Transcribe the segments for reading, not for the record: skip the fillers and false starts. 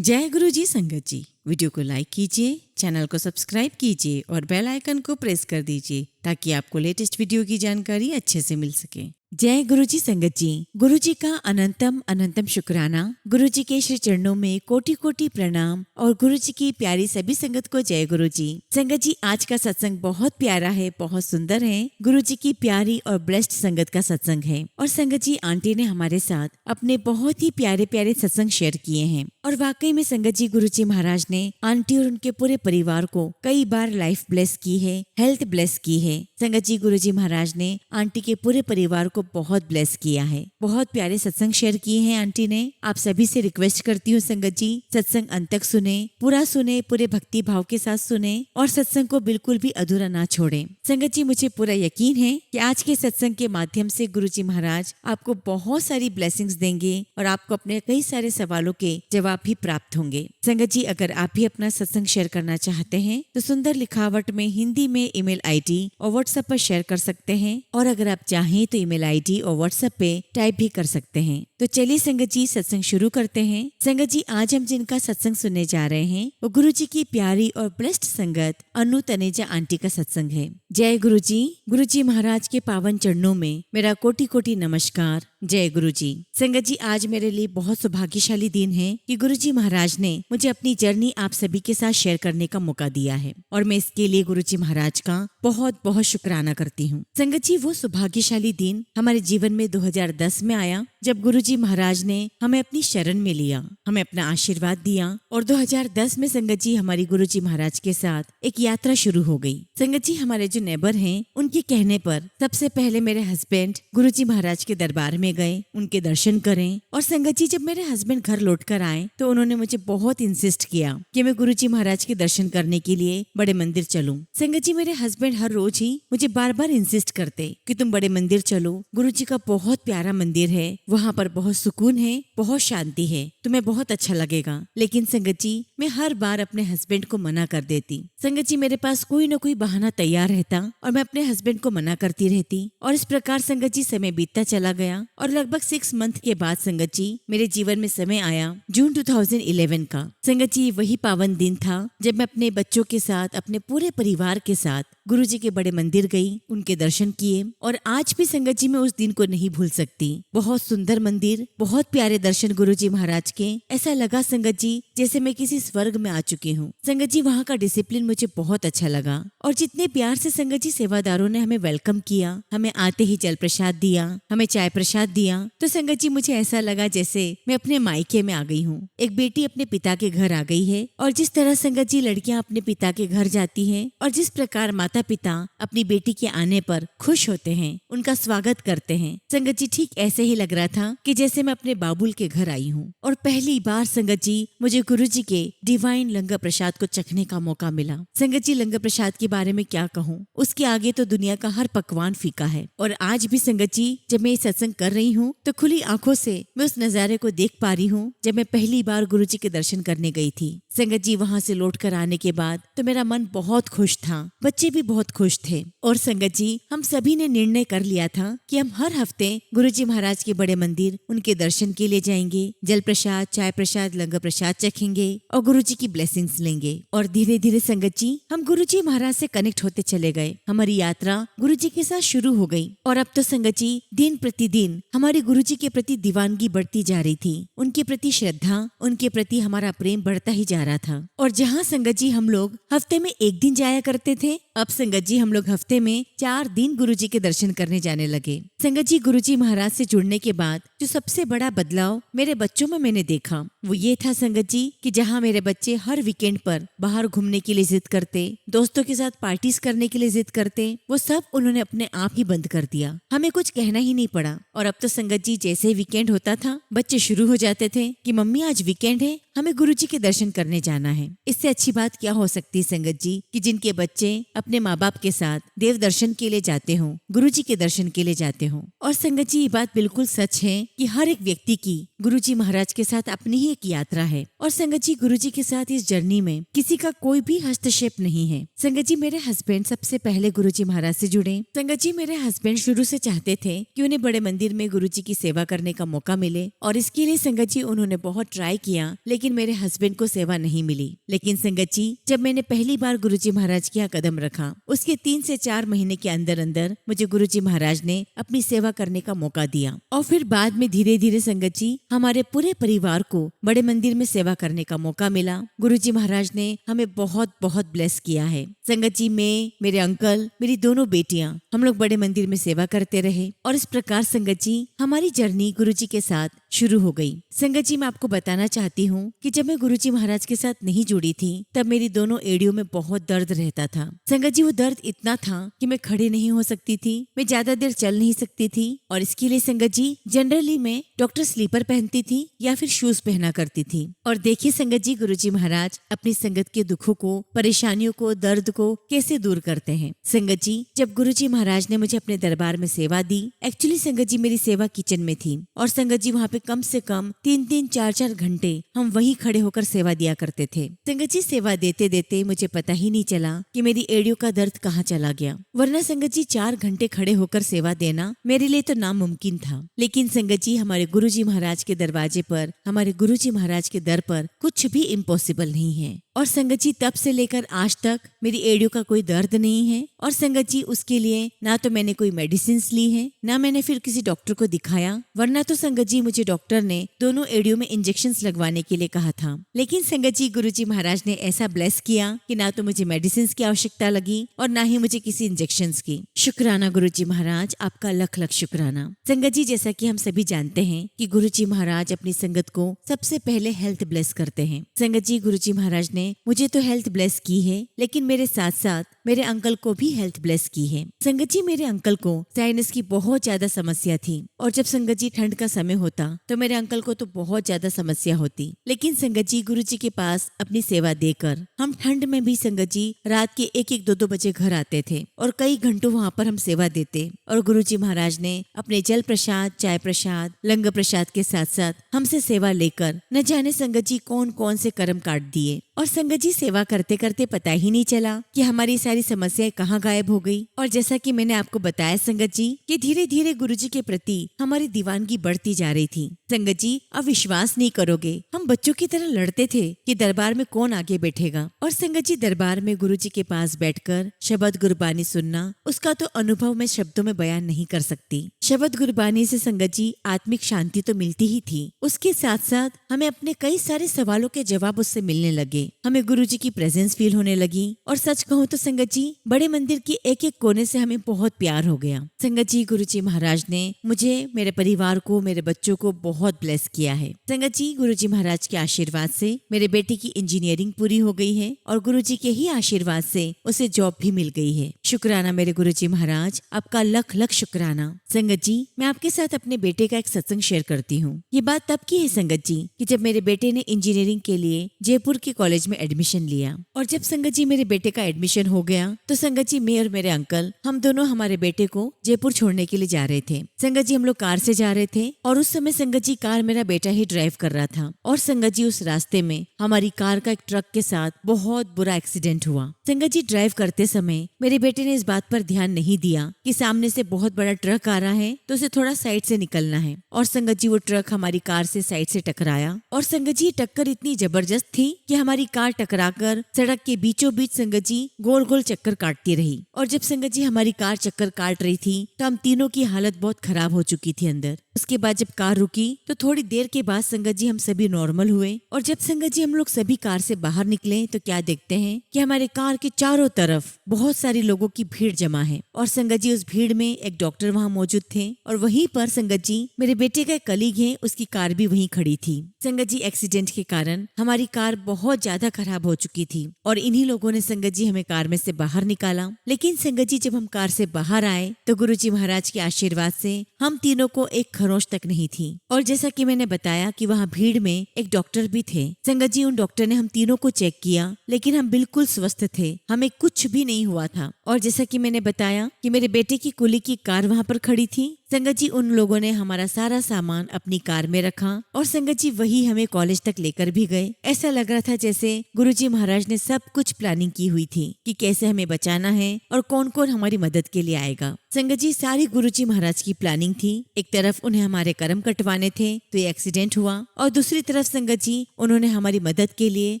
जय गुरु जी संगत जी। वीडियो को लाइक कीजिए, चैनल को सब्सक्राइब कीजिए और बेल आइकन को प्रेस कर दीजिए ताकि आपको लेटेस्ट वीडियो की जानकारी अच्छे से मिल सके। जय गुरु जी संगत जी। गुरु जी का अनंतम अनंतम शुक्राना। गुरु जी के श्री चरणों में कोटि कोटि प्रणाम और गुरु जी की प्यारी सभी संगत को जय गुरु जी। संगत जी, आज का सत्संग बहुत प्यारा है, बहुत सुंदर है। गुरु जी की प्यारी और ब्लेस्ड संगत का सत्संग है। और संगत जी, आंटी ने हमारे साथ अपने बहुत ही प्यारे प्यारे सत्संग शेयर किए हैं और वाकई में संगत जी, गुरु जी महाराज ने आंटी और उनके पूरे परिवार को कई बार लाइफ ब्लेस की है, हेल्थ ब्लेस की है। संगत जी, गुरु जी महाराज ने आंटी के पूरे परिवार को बहुत ब्लेस किया है। बहुत प्यारे सत्संग शेयर किए हैं आंटी ने। आप सभी से रिक्वेस्ट करती हूँ संगत जी, सत्संग अंत तक सुने, पूरे भक्ति भाव के साथ सुने और सत्संग को बिल्कुल भी अधूरा ना छोड़ें। संगत जी, मुझे पूरा यकीन है कि आज के सत्संग के माध्यम से गुरु जी महाराज आपको बहुत सारी ब्लेसिंग्स देंगे और आपको अपने कई सारे सवालों के जवाब भी प्राप्त होंगे। संगत जी, अगर आप भी अपना सत्संग शेयर करना चाहते हैं तो सुंदर लिखावट में हिंदी में ईमेल आईडी और व्हाट्सएप पर शेयर कर सकते हैं और अगर आप चाहें तो ईमेल आईडी और व्हाट्सएप पे टाइप भी कर सकते हैं। तो चलिए संगत जी, सत्संग शुरू करते हैं। संगत जी, आज हम जिनका सत्संग सुनने जा रहे हैं वो गुरु जी की प्यारी और ब्लेस्ड संगत अनु तनेजा आंटी का सत्संग है। जय गुरु जी। गुरु जी महाराज के पावन चरणों में मेरा कोटि कोटि नमस्कार। जय गुरु जी। संगत जी, आज मेरे लिए बहुत सौभाग्यशाली दिन है कि गुरु जी महाराज ने मुझे अपनी जर्नी आप सभी के साथ शेयर करने का मौका दिया है और मैं इसके लिए गुरु जी महाराज का बहुत बहुत शुक्राना करती हूँ। संगत जी, वो सौभाग्यशाली दिन हमारे जीवन में 2010 में आया जब गुरु जी महाराज ने हमें अपनी शरण में लिया, हमें अपना आशीर्वाद दिया और 2010 में संगत जी हमारी गुरु जी महाराज के साथ एक यात्रा शुरू हो गई। संगत जी, हमारे जो नेबर हैं उनके कहने पर सबसे पहले मेरे हस्बैंड गुरु जी महाराज के दरबार में गए, उनके दर्शन करें। और संगत जी, जब मेरे हस्बैंड घर लौट कर आए तो उन्होंने मुझे बहुत इंसिस्ट किया कि मैं गुरु जी महाराज के दर्शन करने के लिए बड़े मंदिर चलूं। संगत जी, मेरे हस्बैंड हर रोज ही मुझे बार बार इंसिस्ट करते कि तुम बड़े मंदिर चलो, गुरु जी का बहुत प्यारा मंदिर है, वहाँ पर बहुत सुकून है, बहुत शांति है, तुम्हें बहुत अच्छा लगेगा। लेकिन संगत जी, मैं हर बार अपने हस्बैंड को मना कर देती। संगत जी, मेरे पास कोई न कोई बहाना तैयार रहता और मैं अपने हस्बैंड को मना करती रहती और इस प्रकार संगत जी समय बीतता चला गया और लगभग 6 मंथ के बाद संगत जी मेरे जीवन में समय आया जून 2011 का। संगत जी, वही पावन दिन था जब मैं अपने बच्चों के साथ, अपने पूरे परिवार के साथ गुरु जी के बड़े मंदिर गई, उनके दर्शन किए और आज भी संगत जी मैं उस दिन को नहीं भूल सकती। बहुत सुंदर मंदिर, बहुत प्यारे दर्शन गुरु जी महाराज के। ऐसा लगा संगत जी जैसे मैं किसी स्वर्ग में आ चुकी हूँ। संगत जी, वहाँ का डिसिप्लिन मुझे बहुत अच्छा लगा और जितने प्यार से संगत जी सेवादारों ने हमें वेलकम किया, हमें आते ही जल प्रसाद दिया, हमें चाय प्रसाद दिया, तो संगत जी मुझे ऐसा लगा जैसे मैं अपने मायके में आ गई हूँ, एक बेटी अपने पिता के घर आ गई है। और जिस तरह संगत जी लड़कियां अपने पिता के घर जाती हैं और जिस प्रकार माता पिता अपनी बेटी के आने पर खुश होते हैं, उनका स्वागत करते हैं, संगत जी ठीक ऐसे ही लग रहा था कि जैसे मैं अपने बाबुल के घर आई हूँ। और पहली बार संगत जी मुझे गुरु जी के डिवाइन लंगर प्रसाद को चखने का मौका मिला। संगत जी, लंगर प्रसाद के बारे में क्या कहूँ, उसके आगे तो दुनिया का हर पकवान फीका है। और आज भी संगत जी जब मैं ये सत्संग कर रही हूँ तो खुली आंखों से मैं उस नजारे को देख पा रही हूँ जब मैं पहली बार गुरु जी के दर्शन करने गई थी। संगत जी, वहाँ से लौट कर आने के बाद तो मेरा मन बहुत खुश था, बच्चे भी बहुत खुश थे। और संगत जी, हम सभी ने निर्णय कर लिया था कि हम हर हफ्ते गुरु जी महाराज के बड़े मंदिर, उनके दर्शन के लिए जाएंगे, जल प्रसाद, चाय प्रसाद, लंगर प्रसाद चखेंगे और गुरु जी की ब्लेसिंग्स लेंगे। और धीरे धीरे संगत जी हम गुरु जी महाराज से कनेक्ट होते चले गए। हमारी यात्रा गुरु जी के साथ शुरू हो गई और अब तो संगत जी दिन प्रतिदिन हमारे गुरु जी के प्रति दीवानगी बढ़ती जा रही थी, उनके प्रति श्रद्धा, उनके प्रति हमारा प्रेम बढ़ता ही जा रहा था। और जहाँ संगत जी हम लोग हफ्ते में 1 दिन जाया करते थे, अब संगत जी हम लोग हफ्ते में 4 दिन गुरु जी के दर्शन करने जाने लगे। संगत जी, गुरु जी महाराज से जुड़ने के बाद जो सबसे बड़ा बदलाव मेरे बच्चों में मैंने देखा वो ये था संगत जी कि जहाँ मेरे बच्चे हर वीकेंड पर बाहर घूमने के लिए जिद करते, दोस्तों के साथ पार्टीज करने के लिए जिद करते, वो सब उन्होंने अपने आप ही बंद कर दिया। हमें कुछ कहना ही नहीं पड़ा। और अब तो संगत जी जैसे ही वीकेंड होता था बच्चे शुरू हो जाते थे कि मम्मी आज वीकेंड है, हमें गुरु जी के दर्शन करने जाना है। इससे अच्छी बात क्या हो सकती है संगत जी कि जिनके बच्चे अपने माँ बाप के साथ देव दर्शन के लिए जाते हों, गुरु जी के दर्शन के लिए जाते हों। और संगत जी, ये बात बिल्कुल सच है कि हर एक व्यक्ति की गुरु जी महाराज के साथ अपनी ही एक यात्रा है और संगत जी गुरुजी के साथ इस जर्नी में किसी का कोई भी हस्तक्षेप नहीं है। संगत जी मेरे हस्बैंड सबसे पहले गुरुजी महाराज से जुड़े। संगत जी मेरे हस्बैंड शुरू से चाहते थे कि उन्हें बड़े मंदिर में गुरुजी की सेवा करने का मौका मिले और इसके लिए संगत जी उन्होंने बहुत ट्राई किया, लेकिन मेरे हस्बैंड को सेवा नहीं मिली। लेकिन संगत जी जब मैंने पहली बार गुरुजी महाराज के यहाँ कदम रखा, उसके 3 से 4 महीने के अंदर अंदर मुझे गुरुजी महाराज ने अपनी सेवा करने का मौका दिया और फिर बाद में धीरे धीरे संगत जी हमारे पूरे परिवार को बड़े मंदिर में सेवा करने का मौका मिला। गुरुजी महाराज ने हमें बहुत बहुत ब्लेस किया है। संगत जी मैं, मेरे अंकल, मेरी दोनों बेटियां, हम लोग बड़े मंदिर में सेवा करते रहे और इस प्रकार संगत जी हमारी जर्नी गुरुजी के साथ शुरू हो गई। संगत जी मैं आपको बताना चाहती हूँ कि जब मैं गुरुजी महाराज के साथ नहीं जुड़ी थी तब मेरी दोनों एड़ियों में बहुत दर्द रहता था। संगत जी वो दर्द इतना था कि मैं खड़े नहीं हो सकती थी, मैं ज्यादा देर चल नहीं सकती थी और इसके लिए संगत जी जनरली मैं डॉक्टर स्लीपर पहनती थी या फिर शूज पहना करती थी। और देखिए संगत जी गुरुजी महाराज अपनी संगत के दुखों को, परेशानियों को, दर्द को कैसे दूर करते हैं। संगत जी जब गुरुजी महाराज ने मुझे अपने दरबार में सेवा दी, एक्चुअली संगत जी मेरी सेवा किचन में थी और संगत जी वहाँ पे कम से कम 3-3, 4-4 घंटे हम वहीं खड़े होकर सेवा दिया करते थे। संगत जी सेवा देते देते मुझे पता ही नहीं चला कि मेरी एड़ियों का दर्द कहाँ चला गया, वरना संगत जी 4 घंटे खड़े होकर सेवा देना मेरे लिए तो नामुमकिन था। लेकिन संगत जी हमारे गुरुजी महाराज के दरवाजे पर, हमारे गुरुजी महाराज के दर पर कुछ भी इम्पॉसिबल नहीं है। और संगत जी तब से लेकर आज तक मेरी एड़ियों का कोई दर्द नहीं है और संगत जी उसके लिए ना तो मैंने कोई मेडिसिन ली है, ना मैंने फिर किसी डॉक्टर को दिखाया, वरना तो संगत जी मुझे डॉक्टर ने दोनों एड़ियों में इंजेक्शंस लगवाने के लिए कहा था। लेकिन संगत जी गुरुजी महाराज ने ऐसा ब्लेस किया कि ना तो मुझे मेडिसिन की आवश्यकता लगी और ना ही मुझे किसी इंजेक्शंस की। शुक्राना गुरुजी महाराज, आपका लख लख शुक्राना। संगत जी जैसा कि हम सभी जानते हैं कि गुरुजी महाराज अपनी संगत को सबसे पहले हेल्थ ब्लेस करते हैं। संगत जी गुरुजी महाराज ने मुझे तो हेल्थ ब्लेस की है, लेकिन मेरे साथ साथ मेरे अंकल को भी हेल्थ ब्लेस की है। संगत जी मेरे अंकल को साइनस की बहुत ज्यादा समस्या थी और जब संगत जी ठंड का समय होता तो मेरे अंकल को तो बहुत ज्यादा समस्या होती। लेकिन संगत जी गुरुजी के पास अपनी सेवा देकर हम ठंड में भी संगत जी रात के 1-1, 2-2 बजे घर आते थे और कई घंटों वहाँ पर हम सेवा देते और गुरुजी महाराज ने अपने जल प्रसाद, चाय प्रसाद, लंगर प्रसाद के साथ साथ हमसे सेवा लेकर न जाने संगत जी कौन कौन से कर्म काट दिए और संगत जी सेवा करते करते पता ही नहीं चला कि हमारी सारी समस्याएं कहाँ गायब हो गई। और जैसा कि मैंने आपको बताया संगत जी कि धीरे धीरे गुरुजी के प्रति हमारी दीवानगी बढ़ती जा रही थी। संगत जी अब विश्वास नहीं करोगे, हम बच्चों की तरह लड़ते थे कि दरबार में कौन आगे बैठेगा। और संगत जी दरबार में गुरुजी के पास बैठकर शब्द गुरबानी सुनना, उसका तो अनुभव मैं शब्दों में बयान नहीं कर सकती। शब्द गुरबानी से संगत जी आत्मिक शांति तो मिलती ही थी, उसके साथ साथ हमें अपने कई सारे सवालों के जवाब उससे मिलने लगे, हमें गुरुजी की प्रेजेंस फील होने लगी। और सच कहूँ तो संगत जी बड़े मंदिर की एक एक कोने से हमें बहुत प्यार हो गया। संगत जी गुरुजी महाराज ने मुझे, मेरे परिवार को, मेरे बच्चों को बहुत ब्लेस किया है। संगत जी गुरुजी महाराज के आशीर्वाद से मेरे बेटे की इंजीनियरिंग पूरी हो गई है और गुरुजी के ही आशीर्वाद से उसे जॉब भी मिल गई है। शुक्राना मेरे गुरुजी महाराज, आपका लख लख शुक्राना। संगत जी मैं आपके साथ अपने बेटे का एक सत्संग शेयर करती हूँ। ये बात तब की है संगत जी कि जब मेरे बेटे ने इंजीनियरिंग के लिए जयपुर के कॉलेज में एडमिशन लिया और जब संगत जी मेरे बेटे का एडमिशन हो गया तो संगत जी मैं और मेरे अंकल हम दोनों हमारे बेटे को जयपुर छोड़ने के लिए जा रहे थे। संगत जी हम लोग कार से जा रहे थे और उस समय संगत जी कार मेरा बेटा ही ड्राइव कर रहा था और संगत जी उस रास्ते में हमारी कार का एक ट्रक के साथ बहुत बुरा एक्सीडेंट हुआ। संगत जी ड्राइव करते समय मेरे बेटे ने इस बात पर ध्यान नहीं दिया कि सामने से बहुत बड़ा ट्रक आ रहा है तो उसे थोड़ा साइड से निकलना है और संगत जी वो ट्रक हमारी कार से साइड से टकराया और संगत जी टक्कर इतनी जबरदस्त थी कि हमारी कार टकराकर सड़क के बीचों बीच संगत जी गोल गोल चक्कर काटती रही। और जब संगत जी हमारी कार चक्कर काट रही थी तो हम तीनों की हालत बहुत खराब हो चुकी थी अंदर। उसके बाद जब कार रुकी तो थोड़ी देर के बाद संगत जी हम सभी नॉर्मल हुए और जब संगत जी हम लोग सभी कार से बाहर निकले तो क्या देखते हैं कि हमारे कार के चारों तरफ बहुत सारी लोगों की भीड़ जमा है और संगत जी उस भीड़ में एक डॉक्टर वहाँ मौजूद थे और वहीं पर संगत जी मेरे बेटे का एक कलीग है, उसकी कार भी वहीं खड़ी थी। संगत जी एक्सीडेंट के कारण हमारी कार बहुत ज्यादा खराब हो चुकी थी और इन्हीं लोगों ने संगत जी हमें कार में से बाहर निकाला। लेकिन संगत जी जब हम कार से बाहर आए तो गुरुजी महाराज के आशीर्वाद से हम तीनों को एक खरोंच तक नहीं थी। और जैसा कि मैंने बताया कि वहाँ भीड़ में एक डॉक्टर भी थे। संगत जी उन डॉक्टर ने हम तीनों को चेक किया लेकिन हम बिल्कुल स्वस्थ थे, हमें कुछ भी नहीं हुआ था। और जैसा कि मैंने बताया कि मेरे बेटे की कुली की कार वहाँ पर खड़ी थी। संगत जी उन लोगों ने हमारा सारा सामान अपनी कार में रखा और संगत जी वही हमें कॉलेज तक लेकर भी गए। ऐसा लग रहा था जैसे गुरुजी महाराज ने सब कुछ प्लानिंग की हुई थी कि कैसे हमें बचाना है और कौन कौन हमारी मदद के लिए आएगा। संगत जी सारी गुरुजी महाराज की प्लानिंग थी। एक तरफ उन्हें हमारे कर्म कटवाने थे तो ये एक्सीडेंट हुआ और दूसरी तरफ संगत जी उन्होंने हमारी मदद के लिए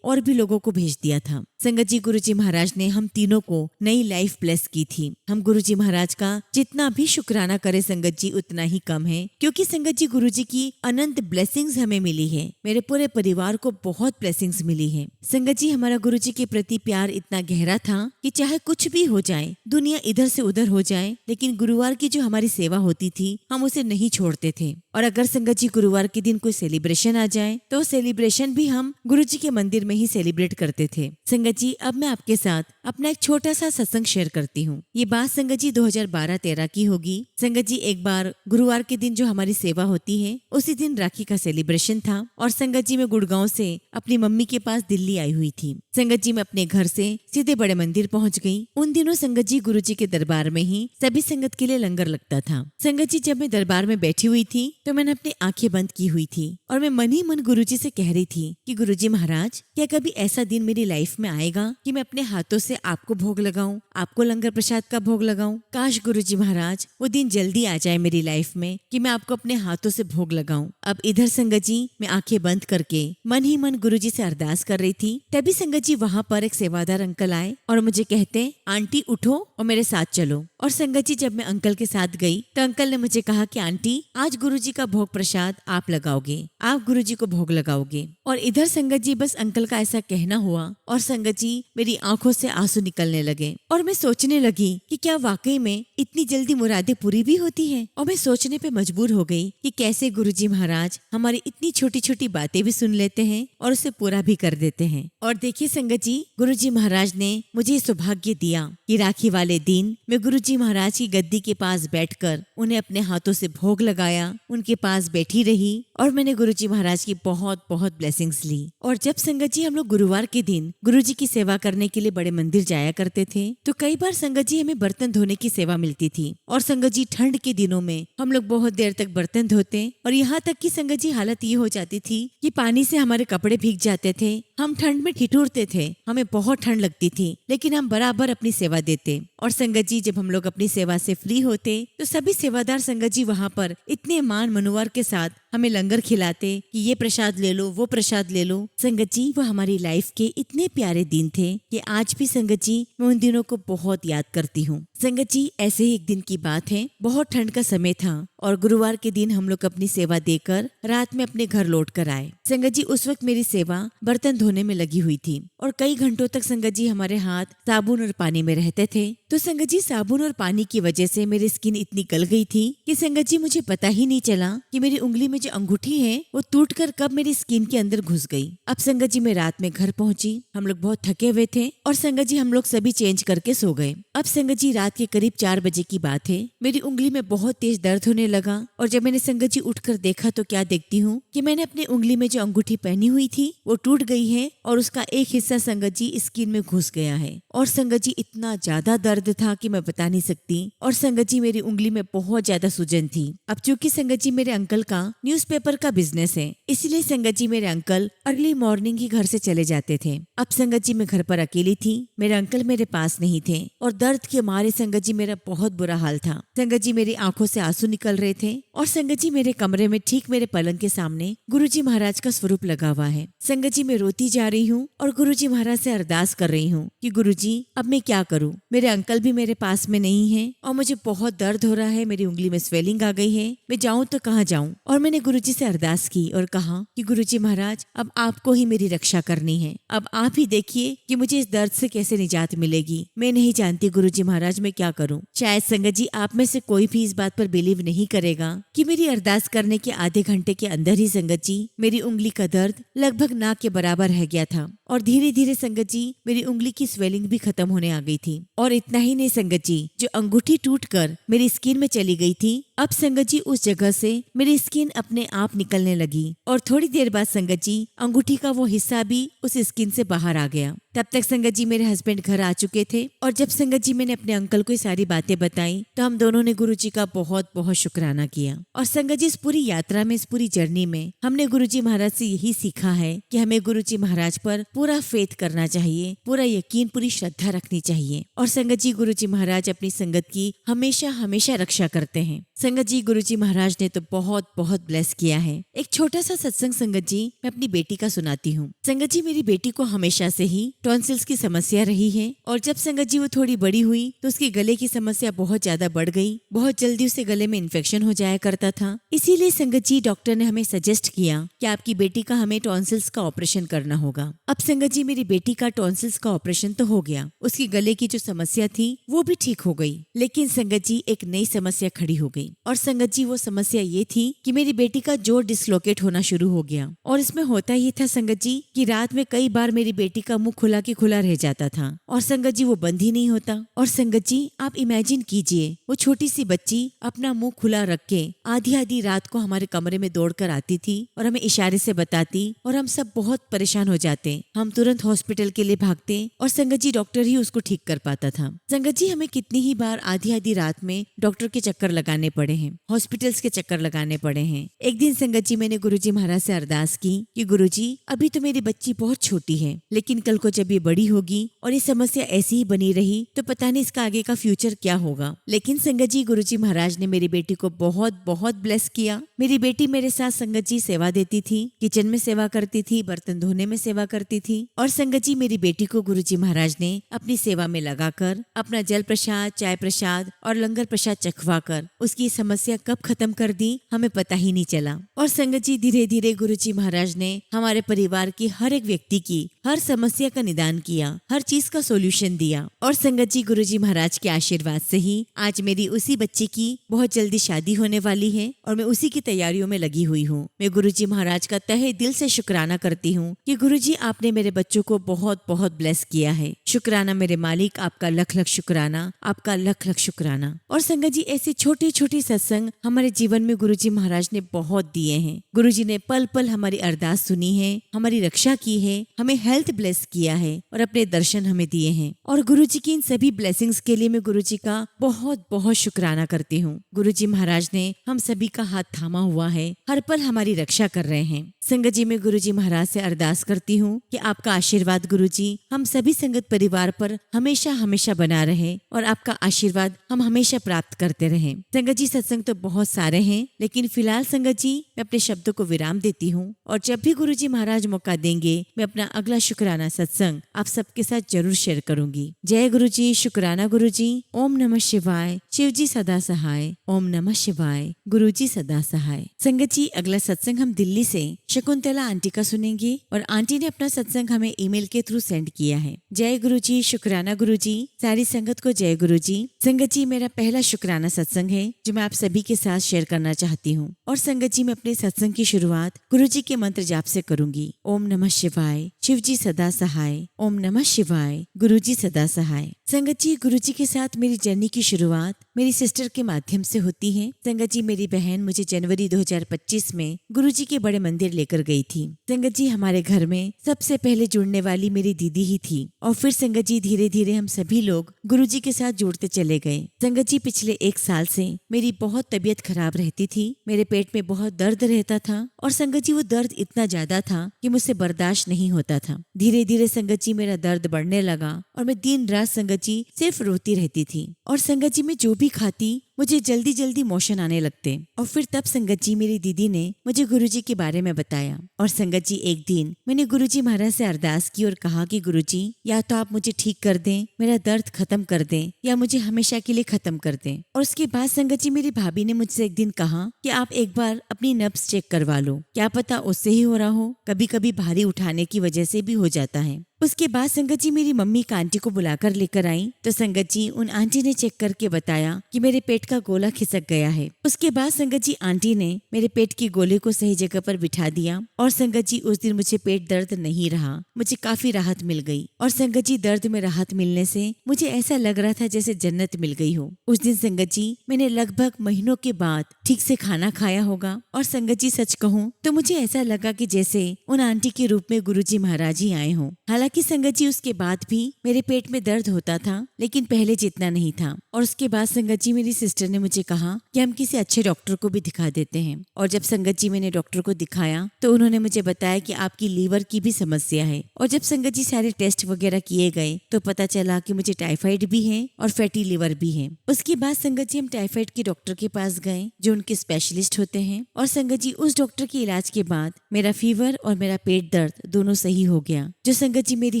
और भी लोगों को भेज दिया था। संगत जी गुरुजी महाराज ने हम तीनों को नई लाइफ ब्लेस की थी। हम गुरुजी महाराज का जितना भी शुक्राना करें संगत जी उतना ही कम है, क्योंकि संगत जी गुरुजी की अनंत ब्लेसिंग्स हमें मिली है। मेरे पूरे परिवार को बहुत ब्लेसिंग्स मिली है। संगत जी हमारा गुरुजी के प्रति प्यार इतना गहरा था कि चाहे कुछ भी हो जाए, दुनिया इधर से उधर हो जाए, लेकिन गुरुवार की जो हमारी सेवा होती थी हम उसे नहीं छोड़ते थे। और अगर संगत जी गुरुवार के दिन कोई सेलिब्रेशन आ जाए तो सेलिब्रेशन भी हम गुरुजी के मंदिर में ही सेलिब्रेट करते थे। संगत जी अब मैं आपके साथ अपना एक छोटा सा सत्संग शेयर करती हूँ। ये बात संगत जी 2012-13 की होगी। संगत जी एक बार गुरुवार के दिन जो हमारी सेवा होती है उसी दिन राखी का सेलिब्रेशन था और संगत जी मैं गुड़गांव से अपनी मम्मी के पास दिल्ली आई हुई थी। संगत जी मैं अपने घर से सीधे बड़े मंदिर पहुंच गई। उन दिनों संगत जी गुरुजी के दरबार में ही सभी संगत के लिए लंगर लगता था। संगत जी जब मैं दरबार में बैठी हुई थी तो मैंने अपनी आंखें बंद की हुई थी और मैं मन ही मन गुरुजी से कह रही थी कि गुरुजी महाराज क्या कभी ऐसा दिन मेरी लाइफ में आएगा कि मैं अपने हाथों से आपको भोग लगाऊं, आपको लंगर प्रसाद का भोग लगाऊं। काश गुरुजी महाराज वो दिन जल्दी आ जाए मेरी लाइफ में कि मैं आपको अपने हाथों से भोग लगाऊं। अब इधर संगत जी मैं आंखें बंद करके मन ही मन गुरुजी से अरदास कर रही थी। तभी संगत जी वहाँ पर एक सेवादार अंकल आए और मुझे कहते आंटी उठो और मेरे साथ चलो। और संगत जी जब मैं अंकल के साथ गई तो अंकल ने मुझे कहा कि आंटी आज गुरुजी का भोग प्रसाद आप लगाओगे, आप गुरुजी को भोग लगाओगे। और इधर संगत जी बस अंकल का ऐसा कहना हुआ और संगत जी मेरी आंखों से आंसू निकलने लगे और मैं सोचने लगी कि क्या वाकई में इतनी जल्दी मुरादें पूरी भी होती है। और मैं सोचने पे मजबूर हो गई कि कैसे गुरुजी महाराज हमारी इतनी छोटी छोटी बातें भी सुन लेते हैं और उसे पूरा भी कर देते हैं। और देखिए संगत जी गुरुजी महाराज ने मुझे सौभाग्य दिया कि राखी वाले दिन मैं गुरुजी महाराज की गद्दी के पास बैठकर उन्हें अपने हाथों से भोग लगाया, उनके पास बैठी रही और मैंने गुरुजी महाराज की बहुत बहुत ब्लेसिंग्स ली। और जब संगत जी हम लोग गुरुवार के दिन गुरुजी की सेवा करने के लिए बड़े मंदिर जाया करते थे तो कई बार संगत जी हमें बर्तन धोने की सेवा मिलती थी। और संगत जी ठंड के दिनों में हम लोग बहुत देर तक बर्तन धोते और यहाँ तक कि संगत जी हालत ये हो जाती थी कि पानी से हमारे कपड़े भीग जाते थे। हम ठंड में ठिठुरते थे, हमें बहुत ठंड लगती थी, लेकिन हम बराबर अपनी सेवा देते। और संगत जी जब हम लोग अपनी सेवा से फ्री होते तो सभी सेवादार संगत जी वहाँ पर इतने मान मनोवर के साथ हमें लंगर खिलाते कि ये प्रसाद ले लो, वो प्रसाद ले लो। संगत जी वो हमारी लाइफ के इतने प्यारे दिन थे कि आज भी संगत जी मैं उन दिनों को बहुत याद करती हूँ। संगत जी ऐसे ही एक दिन की बात है, बहुत ठंड का समय था और गुरुवार के दिन हम लोग अपनी सेवा देकर रात में अपने घर लौट कर आए। संगत जी उस वक्त मेरी सेवा बर्तन धोने में लगी हुई थी और कई घंटों तक संगत जी हमारे हाथ साबुन और पानी में रहते थे। तो संगत जी साबुन और पानी की वजह से मेरी स्किन इतनी गल गई थी कि संगत जी मुझे पता ही नहीं चला कि मेरी उंगली में जो अंगूठी है वो टूटकर कब मेरी स्किन के अंदर घुस गई। अब संगत जी मैं रात में घर पहुंची, हम लोग बहुत थके हुए थे और संगत जी हम लोग सभी चेंज करके सो गए। अब संगत जी रात के करीब 4 बजे की बात है, मेरी उंगली में बहुत तेज दर्द होने लगा और जब मैंने संगत जी उठकर देखा तो क्या देखती हूँ कि मैंने अपनी उंगली में जो अंगूठी पहनी हुई थी वो टूट गई है और उसका एक हिस्सा संगत जी स्किन में घुस गया है। और संगत जी इतना ज्यादा दर्द था कि मैं बता नहीं सकती। और संगत जी मेरी उंगली में बहुत ज्यादा सूजन थी। अब चूंकि संगत जी मेरे अंकल का न्यूज़पेपर का बिजनेस है, इसलिए संगत जी मेरे अंकल अर्ली मॉर्निंग ही घर से चले जाते थे। अब संगत जी मैं घर पर अकेली थी, मेरे अंकल मेरे पास नहीं थे और दर्द के मारे संगत जी मेरा बहुत बुरा हाल था। संगत जी मेरी आंखों से आंसू निकल रहे थे और संगत जी मेरे कमरे में ठीक मेरे पलंग के सामने गुरुजी महाराज का स्वरूप लगा हुआ है। संगत जी मैं रोती जा रही हूँ और गुरुजी महाराज से अरदास कर रही हूँ कि गुरुजी अब मैं क्या करूँ, मेरे अंकल भी मेरे पास में नहीं है और मुझे बहुत दर्द हो रहा है, मेरी उंगली में स्वेलिंग आ गई है, मैं जाऊँ तो कहाँ जाऊँ। और मैंने गुरुजी से अरदास की और कहा कि गुरुजी महाराज अब आपको ही मेरी रक्षा करनी है, अब आप ही देखिए कि मुझे इस दर्द से कैसे निजात मिलेगी। मैं नहीं जानती गुरुजी महाराज मैं क्या करूँ। शायद संगत जी आप में से कोई भी इस बात पर बिलीव नहीं करेगा कि मेरी अरदास करने के आधे घंटे के अंदर ही संगत जी मेरी उंगली का दर्द लगभग नाक के बराबर रह गया था और धीरे धीरे संगत जी मेरी उंगली की स्वेलिंग भी खत्म होने आ गई थी। और इतना ही नहीं संगत जी, जो अंगूठी टूटकर मेरी स्किन में चली गई थी अब संगत जी उस जगह से मेरी स्किन अपने आप निकलने लगी और थोड़ी देर बाद संगत जी अंगूठी का वो हिस्सा भी उस स्किन से बाहर आ गया। तब तक संगत जी मेरे हस्बैंड घर आ चुके थे और जब संगत जी मैंने अपने अंकल को ये सारी बातें बताई तो हम दोनों ने गुरुजी का बहुत बहुत शुक्राना किया। और संगत जी इस पूरी यात्रा में, इस पूरी जर्नी में हमने गुरुजी महाराज से यही सीखा है कि हमें गुरुजी महाराज पर पूरा फेथ करना चाहिए, पूरा यकीन, पूरी श्रद्धा रखनी चाहिए। और संगत जी गुरुजी महाराज अपनी संगत की हमेशा हमेशा रक्षा करते हैं। संगत जी गुरुजी महाराज ने तो बहुत बहुत ब्लेस किया है। एक छोटा सा सत्संग संगत जी मैं अपनी बेटी का सुनाती हूँ। संगत जी मेरी बेटी को हमेशा से ही टॉन्सिल्स की समस्या रही है और जब संगत जी वो थोड़ी बड़ी हुई तो उसकी गले की समस्या बहुत ज्यादा बढ़ गई। बहुत जल्दी उसे गले में इन्फेक्शन हो जाया करता था। इसीलिए संगत जी डॉक्टर ने हमें सजेस्ट किया कि आपकी बेटी का हमें टॉन्सिल्स का ऑपरेशन करना होगा। अब संगत जी मेरी बेटी का टॉन्सिल्स का ऑपरेशन तो हो गया, उसकी गले की जो समस्या थी वो भी ठीक हो गई। लेकिन संगत जी एक नई समस्या खड़ी हो गई और संगत जी वो समस्या ये थी कि मेरी बेटी का जोड़ डिसलोकेट होना शुरू हो गया। और इसमें होता ये था संगत जी कि रात में कई बार मेरी बेटी का मुंह खुला के खुला रह जाता था और संगत जी वो बंद ही नहीं होता। और संगत जी आप इमेजिन कीजिए वो छोटी सी बच्ची अपना मुंह खुला रख के आधी आधी रात को हमारे कमरे में दौड़ कर आती थी और हमें इशारे से बताती और हम सब बहुत परेशान हो जाते। हम तुरंत हॉस्पिटल के लिए भागते और संगत जी डॉक्टर ही उसको ठीक कर पाता था। संगत जी हमें कितनी ही बार आधी आधी रात में डॉक्टर के चक्कर लगाने पड़े हैं, हॉस्पिटल्स के चक्कर लगाने पड़े हैं। एक दिन संगत जी मैंने गुरुजी महाराज से अरदास की कि गुरुजी अभी तो मेरी बच्ची बहुत छोटी है, लेकिन कल को जब ये बड़ी होगी और ये समस्या ऐसी ही बनी रही तो पता नहीं इसका आगे का फ्यूचर क्या होगा। लेकिन संगत जी गुरुजी महाराज ने मेरी बेटी को बहुत बहुत ब्लेस किया। मेरी बेटी मेरे साथ संगत जी सेवा देती थी, किचन में सेवा करती थी, बर्तन धोने में सेवा करती थी। और संगत जी मेरी बेटी को गुरुजी महाराज ने अपनी सेवा में लगाकर अपना जल प्रसाद, चाय प्रसाद और लंगर प्रसाद चखवा कर उसकी समस्या कब खत्म कर दी हमें पता ही नहीं चला। और संगत जी धीरे धीरे गुरुजी महाराज ने हमारे परिवार की हर एक व्यक्ति की हर समस्या का निदान किया, हर चीज का सोल्यूशन दिया। और संगत जी गुरुजी महाराज के आशीर्वाद से ही आज मेरी उसी बच्चे की बहुत जल्दी शादी होने वाली है और मैं उसी की तैयारियों में लगी हुई हूँ। मैं गुरुजी महाराज का तहे दिल से शुक्राना करती हूँ कि गुरुजी आपने मेरे बच्चों को बहुत बहुत ब्लेस किया है। शुक्राना मेरे मालिक, आपका लख लख शुक्राना, आपका लख लख शुक्राना। और संगत जी ऐसे छोटे छोटे सत्संग हमारे जीवन में गुरुजी महाराज ने बहुत दिए हैं। गुरुजी ने पल पल हमारी अरदास सुनी है, हमारी रक्षा की है, हमें हेल्थ ब्लेस किया है और अपने दर्शन हमें दिए हैं। और गुरुजी की इन सभी ब्लेसिंग्स के लिए मैं गुरुजी का बहुत बहुत शुक्राना करती हूँ। गुरुजी महाराज ने हम सभी का हाथ थामा हुआ है, हर पल हमारी रक्षा कर रहे हैं। संगत जी मैं गुरुजी महाराज से अरदास करती हूँ कि आपका आशीर्वाद गुरुजी हम सभी संगत परिवार पर हमेशा हमेशा बना रहे और आपका आशीर्वाद हम हमेशा प्राप्त करते रहे। संगत जी सत्संग तो बहुत सारे हैं, लेकिन फिलहाल संगत जी मैं अपने शब्दों को विराम देती हूँ और जब भी गुरुजी महाराज मौका देंगे मैं अपना अगला शुक्राना सत्संग आप सबके साथ जरूर शेयर करूंगी। जय गुरुजी, शुक्राना गुरुजी। ओम नमः शिवाय। शिव जी सदा सहाय। ओम नमः शिवाय। गुरुजी सदा सहाय। संगत जी अगला सत्संग हम दिल्ली से शकुंतला आंटी का सुनेंगे और आंटी ने अपना सत्संग हमें ईमेल के थ्रू सेंड किया है। जय गुरुजी, शुक्राना गुरुजी। सारी संगत को जय गुरुजी। संगत जी मेरा पहला शुक्राना सत्संग है जो मैं आप सभी के साथ शेयर करना चाहती हूँ। और संगत जी मैं अपने सत्संग की शुरुआत गुरुजी के मंत्र जाप से करूंगी। ओम नमः शिवाय। शिव जी सदा सहाय। ओम नमः शिवाय। गुरुजी सदा सहाय। संगत जी गुरुजी के साथ मेरी जर्नी की शुरुआत मेरी सिस्टर के माध्यम से होती है। संगत जी मेरी बहन मुझे जनवरी 2025 में गुरुजी के बड़े मंदिर लेकर गई थी। संगत जी हमारे घर में सबसे पहले जुड़ने वाली मेरी दीदी ही थी और फिर संगत जी धीरे धीरे हम सभी लोग गुरुजी के साथ जुड़ते चले गए। संगत जी पिछले 1 साल से मेरी बहुत तबीयत खराब रहती थी, मेरे पेट में बहुत दर्द रहता था और संगत जी वो दर्द इतना ज्यादा था कि मुझसे बर्दाश्त नहीं होता था। धीरे धीरे संगत जी मेरा दर्द बढ़ने लगा और मैं दिन रात संगत जी सिर्फ रोती रहती थी। और संगत जी मैं जो भी खाती मुझे जल्दी जल्दी मोशन आने लगते। और फिर तब संगत जी मेरी दीदी ने मुझे गुरुजी के बारे में बताया। और संगत जी एक दिन मैंने गुरुजी महाराज से अरदास की और कहा कि गुरुजी या तो आप मुझे ठीक कर दें, मेरा दर्द खत्म कर दें, या मुझे हमेशा के लिए खत्म कर दें। और उसके बाद संगत जी मेरी भाभी ने मुझसे एक दिन कहा कि आप एक बार अपनी नब्ज चेक करवा लो, क्या पता उससे ही हो रहा हो, कभी कभी भारी उठाने की वजह से भी हो जाता है। उसके बाद संगत जी मेरी मम्मी का आंटी को बुलाकर लेकर आई तो संगत जी उन आंटी ने चेक करके बताया कि मेरे पेट का गोला खिसक गया है। उसके बाद संगत जी आंटी ने मेरे पेट की गोले को सही जगह पर बिठा दिया और संगत जी उस दिन मुझे पेट दर्द नहीं रहा, मुझे काफी राहत मिल गई। और संगत जी दर्द में राहत मिलने से मुझे ऐसा लग रहा था जैसे जन्नत मिल गई हो। उस दिन संगत जी मैंने लगभग महीनों के बाद ठीक से खाना खाया होगा और संगत जी सच कहूँ तो मुझे ऐसा लगा कि जैसे उन आंटी के रूप में गुरुजी महाराज ही आए हों। हालांकि संगत जी उसके बाद भी मेरे पेट में दर्द होता था, लेकिन पहले जितना नहीं था। और उसके बाद संगत जी मेरी सिस्टर ने मुझे कहा कि हम किसी अच्छे डॉक्टर को भी दिखा देते हैं। और जब संगत जी मैंने डॉक्टर को दिखाया तो उन्होंने मुझे बताया कि आपकी लीवर की भी समस्या है। और जब संगत जी सारे टेस्ट वगैरह किए गए तो पता चला कि मुझे टाइफाइड भी है और फैटी लीवर भी है। उसके बाद संगत जी हम टाइफाइड के डॉक्टर के पास गए जो उनके स्पेशलिस्ट होते हैं। और संगत जी उस डॉक्टर के इलाज के बाद मेरा फीवर और मेरा पेट दर्द दोनों सही हो गया। जो संगत जी मेरी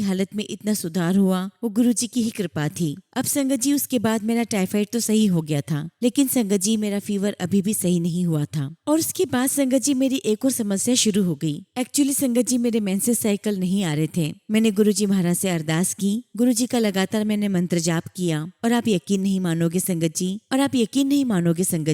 हालत में इतना सुधार हुआ वो गुरुजी की ही कृपा थी। अब संगत जी उसके बाद मेरा टाइफाइड तो सही हो गया था, लेकिन संगत जी मेरा फीवर अभी भी सही नहीं हुआ था। और उसके बाद संगत जी मेरी एक और समस्या शुरू हो गई। एक्चुअली संगत जी मेरे मेंसेस साइकिल नहीं आ रहे थे। मैंने गुरुजी महाराज से अरदास की, गुरुजी का लगातार मैंने मंत्र जाप किया और आप यकीन नहीं मानोगे संगत